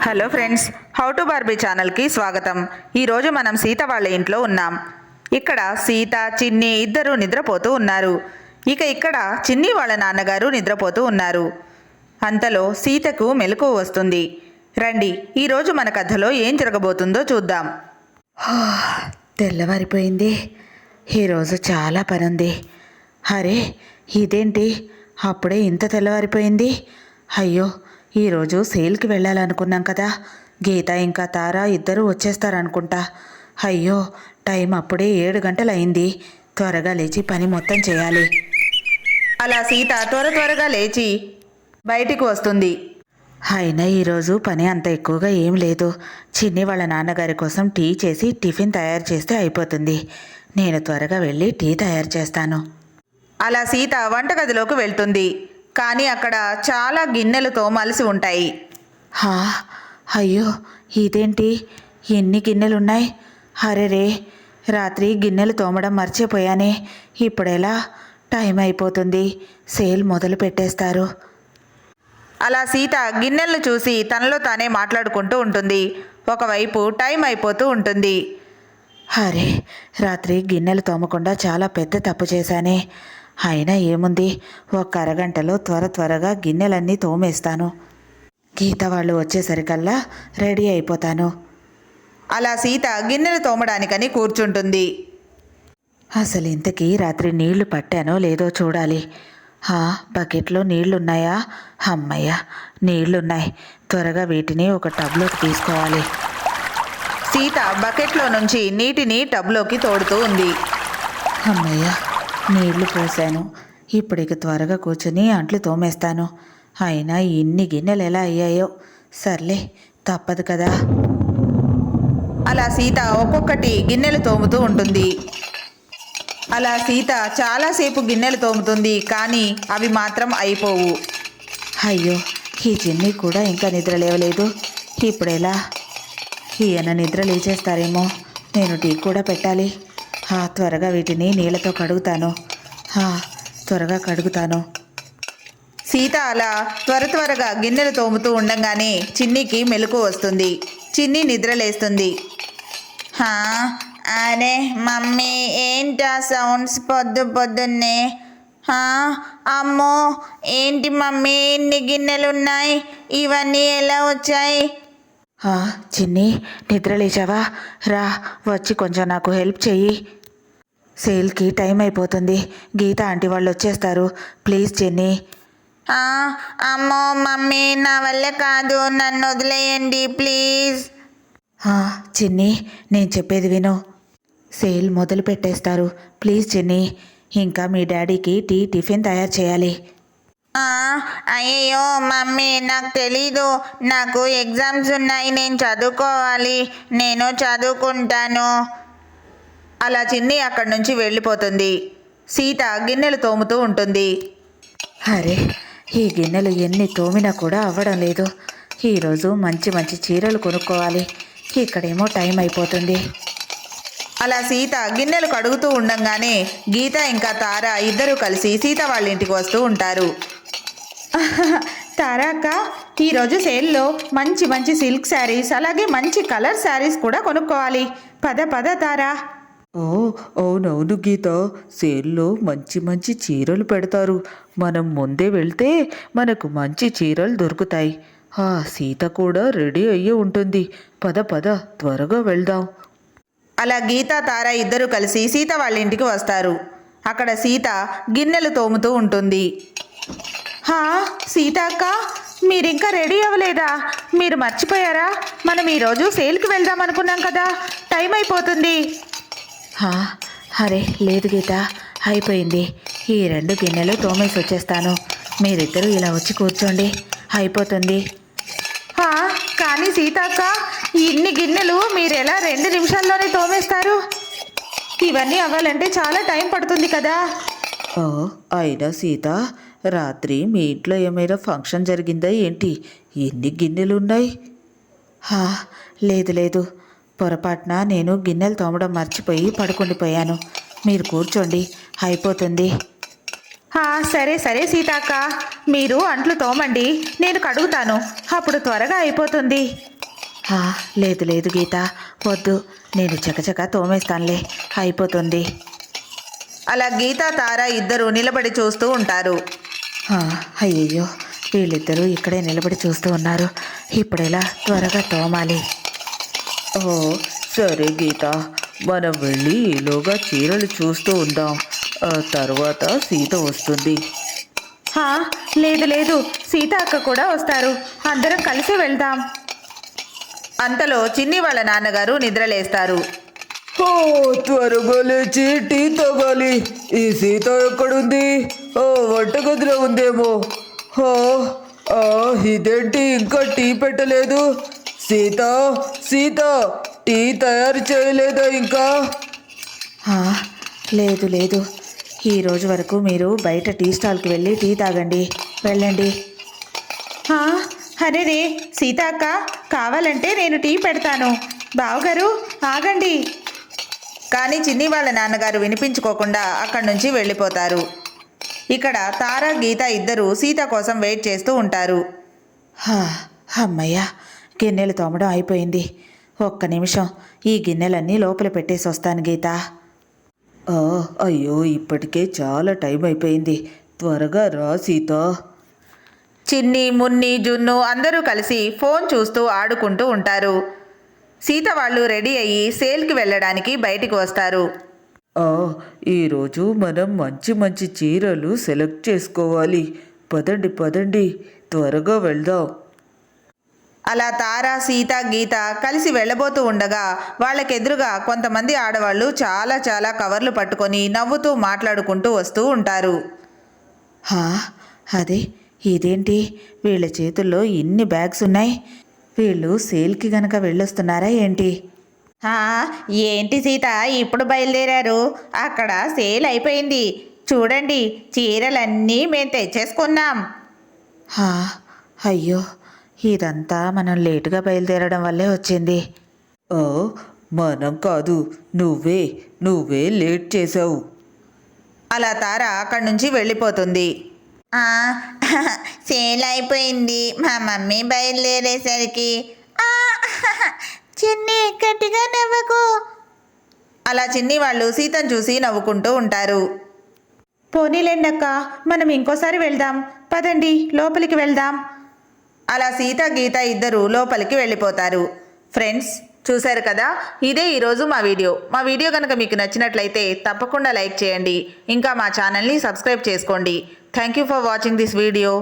Hello friends, how to Barbie ఛానల్కి స్వాగతం. ఈరోజు మనం సీత వాళ్ళ ఇంట్లో ఉన్నాం. ఇక్కడ సీత, చిన్ని ఇద్దరు నిద్రపోతూ ఉన్నారు. ఇక్కడ చిన్ని వాళ్ళ నాన్నగారు నిద్రపోతూ ఉన్నారు. అంతలో సీతకు మెలకువ వస్తుంది. రండి, ఈరోజు మన కథలో ఏం జరగబోతుందో చూద్దాం. తెల్లవారిపోయింది. ఈరోజు చాలా పనుంది. అరే, ఇదేంటి అప్పుడే ఇంత తెల్లవారిపోయింది? అయ్యో, ఈరోజు సేల్కి వెళ్ళాలనుకున్నాం కదా. గీత ఇంకా తార ఇద్దరూ వచ్చేస్తారనుకుంటా. అయ్యో, టైం అప్పుడే 7 గంటలు అయింది. త్వరగా లేచి పని మొత్తం చేయాలి. అలా సీత త్వరగా లేచి బయటికి వస్తుంది. అయినా ఈరోజు పని అంత ఎక్కువగా ఏం లేదు. చిన్ని వాళ్ళ నాన్నగారి కోసం టీ చేసి టిఫిన్ తయారు చేస్తే అయిపోతుంది. నేను త్వరగా వెళ్ళి టీ తయారు చేస్తాను. అలా సీత వంటగదిలోకి వెళ్తుంది. కానీ అక్కడ చాలా గిన్నెలు తోమాల్సి ఉంటాయి. అయ్యో, ఇదేంటి ఎన్ని గిన్నెలున్నాయి? అరెరే, రాత్రి గిన్నెలు తోమడం మర్చిపోయానే. ఇప్పుడెలా? టైం అయిపోతుంది. సేల్ మొదలు పెట్టేస్తారు. అలా సీత గిన్నెలను చూసి తనలో తానే మాట్లాడుకుంటూ ఉంటుంది. ఒకవైపు టైం అయిపోతూ ఉంటుంది. అరే, రాత్రి గిన్నెలు తోమకుండా చాలా పెద్ద తప్పు చేశానే. అయినా ఏముంది, ఒక అరగంటలో త్వరగా గిన్నెలన్నీ తోమేస్తాను. గీత వాళ్ళు వచ్చేసరికల్లా రెడీ అయిపోతాను. అలా సీత గిన్నెలు తోమడానికని కూర్చుంటుంది. అసలు ఇంతకీ రాత్రి నీళ్లు పట్టానో లేదో చూడాలి. బకెట్లో నీళ్లున్నాయా? అమ్మయ్య, నీళ్లున్నాయి. త్వరగా వీటిని ఒక టబ్లోకి తీసుకోవాలి. సీత బకెట్లో నుంచి నీటిని టబ్లోకి తోడుతూ ఉంది. అమ్మయ్య, నీళ్లు పోసాను. ఇప్పటికి త్వరగా కూర్చుని అంట్లు తోమేస్తాను. అయినా ఇన్ని గిన్నెలు ఎలా అయ్యాయో. సర్లే, తప్పదు కదా. అలా సీత ఒక్కొక్కటి గిన్నెలు తోముతూ ఉంటుంది. అలా సీత చాలాసేపు గిన్నెలు తోముతుంది. కానీ అవి మాత్రం అయిపోవు. అయ్యో, ఈ చిన్ని కూడా ఇంకా నిద్ర లేవలేదు. ఇప్పుడెలా? ఈయన నిద్ర లేచేస్తారేమో. నేను టీ కూడా పెట్టాలి. త్వరగా వీటిని నీళ్ళతో కడుగుతాను. సీత అలా త్వరగా గిన్నెలు తోముతూ ఉండగానే చిన్నికి మెలకువ వస్తుంది. చిన్ని నిద్రలేస్తుంది. అరే మమ్మీ, ఏంటా సౌండ్స్ పొద్దున్నే? అమ్మో, ఏంటి మమ్మీ ఇన్ని గిన్నెలున్నాయి? ఇవన్నీ ఎలా వచ్చాయి? చిన్ని, నిద్ర లేచావా? రా, వచ్చి కొంచెం నాకు హెల్ప్ చెయ్యి. సేల్కి టైం అయిపోతుంది. గీత ఆంటీ వాళ్ళు వచ్చేస్తారు. ప్లీజ్ చిన్ని. అమ్మో మమ్మీ, నా వల్ల కాదు, నన్ను వదిలేయండి ప్లీజ్. చిన్ని, నేను చెప్పేది విను. సేల్ మొదలు పెట్టేస్తారు. ప్లీజ్ చిన్ని. ఇంకా మీ డాడీకి టిఫిన్ తయారు చేయాలి. అయ్యో మమ్మీ, నాకు తెలీదు. నాకు ఎగ్జామ్స్ ఉన్నాయి, నేను చదువుకోవాలి. నేను చదువుకుంటాను. అలా చిన్ని అక్కడి నుంచి వెళ్ళిపోతుంది. సీత గిన్నెలు తోముతూ ఉంటుంది. అరే, ఈ గిన్నెలు ఎన్ని తోమినా కూడా అవ్వడం లేదు. ఈరోజు మంచి చీరలు కొనుక్కోవాలి. ఇక్కడేమో టైం అయిపోతుంది. అలా సీత గిన్నెలు కడుగుతూ ఉండంగానే గీత ఇంకా తార ఇద్దరూ కలిసి సీత వాళ్ళ ఇంటికి వస్తూ ఉంటారు. తారా అక్క, ఈరోజు సేల్లో మంచి సిల్క్ శారీస్, అలాగే మంచి కలర్ శారీస్ కూడా కొనుక్కోవాలి. పద తారా. అవునవును గీత, సేల్లో మంచి చీరలు పెడతారు. మనం ముందే వెళ్తే మనకు మంచి చీరలు దొరుకుతాయి. సీత కూడా రెడీ అయ్యి ఉంటుంది. పద త్వరగా వెళ్దాం. అలా గీత తార ఇద్దరు కలిసి సీత వాళ్ళ ఇంటికి వస్తారు. అక్కడ సీత గిన్నెలు తోముతూ ఉంటుంది. సీత అక్క, మీరింకా రెడీ అవ్వలేదా? మీరు మర్చిపోయారా? మనం ఈరోజు సేల్కి వెళ్దాం అనుకున్నాం కదా, టైం అయిపోతుంది. అరే లేదు గీత, అయిపోయింది. ఈ 2 గిన్నెలు తోమేసి వచ్చేస్తాను. మీరిద్దరూ ఇలా వచ్చి కూర్చోండి, అయిపోతుంది. కానీ సీతాక్క, ఇన్ని గిన్నెలు మీరు ఎలా 2 నిమిషాల్లోనే తోమేస్తారు? ఇవన్నీ అవ్వాలంటే చాలా టైం పడుతుంది కదా. అయినా సీత, రాత్రి మీ ఇంట్లో ఏమైనా ఫంక్షన్ జరిగిందా ఏంటి? ఎన్ని గిన్నెలున్నాయి? లేదు, పొరపాటున నేను గిన్నెలు తోమడం మర్చిపోయి పడుకుండిపోయాను. మీరు కూర్చోండి, అయిపోతుంది. సరే సరే సీతక్క, మీరు అంట్లు తోమండి, నేను కడుగుతాను, అప్పుడు త్వరగా అయిపోతుంది. లేదు లేదు గీత, వద్దు, నేను చకచక తోమేస్తానులే, అయిపోతుంది. అలా గీత తార ఇద్దరు నిలబడి చూస్తూ ఉంటారు. అయ్యయ్యో, వీళ్ళిద్దరూ ఇక్కడే నిలబడి చూస్తూ ఉన్నారు, ఇప్పుడెలా త్వరగా తోమాలి. సరే గీత, మనం వెళ్ళి ఈలోగా చీరలు చూస్తూ ఉందాం, తర్వాత సీత వస్తుంది. లేదు లేదు, సీత అక్క కూడా వస్తారు, అందరం కలిసి వెళ్దాం. అంతలో చిన్ని వాళ్ళ నాన్నగారు నిద్రలేస్తారు. త్వరగా లేచి టీ తాగాలి. ఈ సీత ఎక్కడుంది? వంటగదిలో ఉందేమో. ఇదేంటి ఇంకా టీ పెట్టలేదు? సీత సీత, టీ తయారు చేయలేదా ఇంకా? లేదు లేదు, ఈరోజు వరకు మీరు బయట టీ స్టాల్కి వెళ్ళి టీ తాగండి, వెళ్ళండి. అరే రే సీత అక్క, కావాలంటే నేను టీ పెడతాను, బావగారు ఆగండి. కానీ చిన్ని వాళ్ళ నాన్నగారు వినిపించుకోకుండా అక్కడి నుంచి వెళ్ళిపోతారు. ఇక్కడ తార గీత ఇద్దరు సీత కోసం వెయిట్ చేస్తూ ఉంటారు. అమ్మయ్య, గిన్నెలు తోమడం అయిపోయింది. ఒక్క నిమిషం, ఈ గిన్నెలన్నీ లోపల పెట్టేసి వస్తాను గీత. అయ్యో, ఇప్పటికే చాలా టైం అయిపోయింది, త్వరగా రా సీత. చిన్ని, మున్ని, జున్ను అందరూ కలిసి ఫోన్ చూస్తూ ఆడుకుంటూ ఉంటారు. సీత వాళ్ళు రెడీ అయ్యి సేల్కి వెళ్ళడానికి బయటికి వస్తారు. ఈరోజు మనం మంచి మంచి చీరలు సెలెక్ట్ చేసుకోవాలి. పదండి పదండి, త్వరగా వెళ్దాం. అలా తార, సీత, గీత కలిసి వెళ్ళబోతూ ఉండగా వాళ్ళకెదురుగా కొంతమంది ఆడవాళ్ళు చాలా చాలా కవర్లు పట్టుకొని నవ్వుతూ మాట్లాడుకుంటూ వస్తూ ఉంటారు. అదే, ఇదేంటి వీళ్ళ చేతుల్లో ఇన్ని బ్యాగ్స్ ఉన్నాయి? వీళ్ళు సేల్కి గనక వెళ్ళొస్తున్నారా ఏంటి? ఏంటి సీత, ఇప్పుడు బయలుదేరారు? అక్కడ సేల్ అయిపోయింది, చూడండి, చీరలన్నీ మేము తెచ్చేసుకున్నాం. అయ్యో, ఇదంతా మనం లేటుగా బయలుదేరడం వల్లే వచ్చింది. మనం కాదు, నువ్వే లేట్ చేసావు. అలా తార అక్కడి నుంచి వెళ్ళిపోతుంది. సేల్ అయిపోయింది, మా మమ్మీ బయలుదేరేసరికి. చిన్ని, గట్టిగా నవ్వకు. అలా చిన్ని వాళ్ళు సీతను చూసి నవ్వుకుంటూ ఉంటారు. పోనీలేండక్క, మనం ఇంకోసారి వెళ్దాం, పదండి లోపలికి వెళ్దాం. అలా సీత, గీత ఇద్దరు లోపలికి వెళ్ళిపోతారు. ఫ్రెండ్స్, చూశారు కదా, ఇదే ఈరోజు మా వీడియో కనుక మీకు నచ్చినట్లయితే తప్పకుండా లైక్ చేయండి, ఇంకా మా ఛానల్ని సబ్స్క్రైబ్ చేసుకోండి. Thank you for watching this video.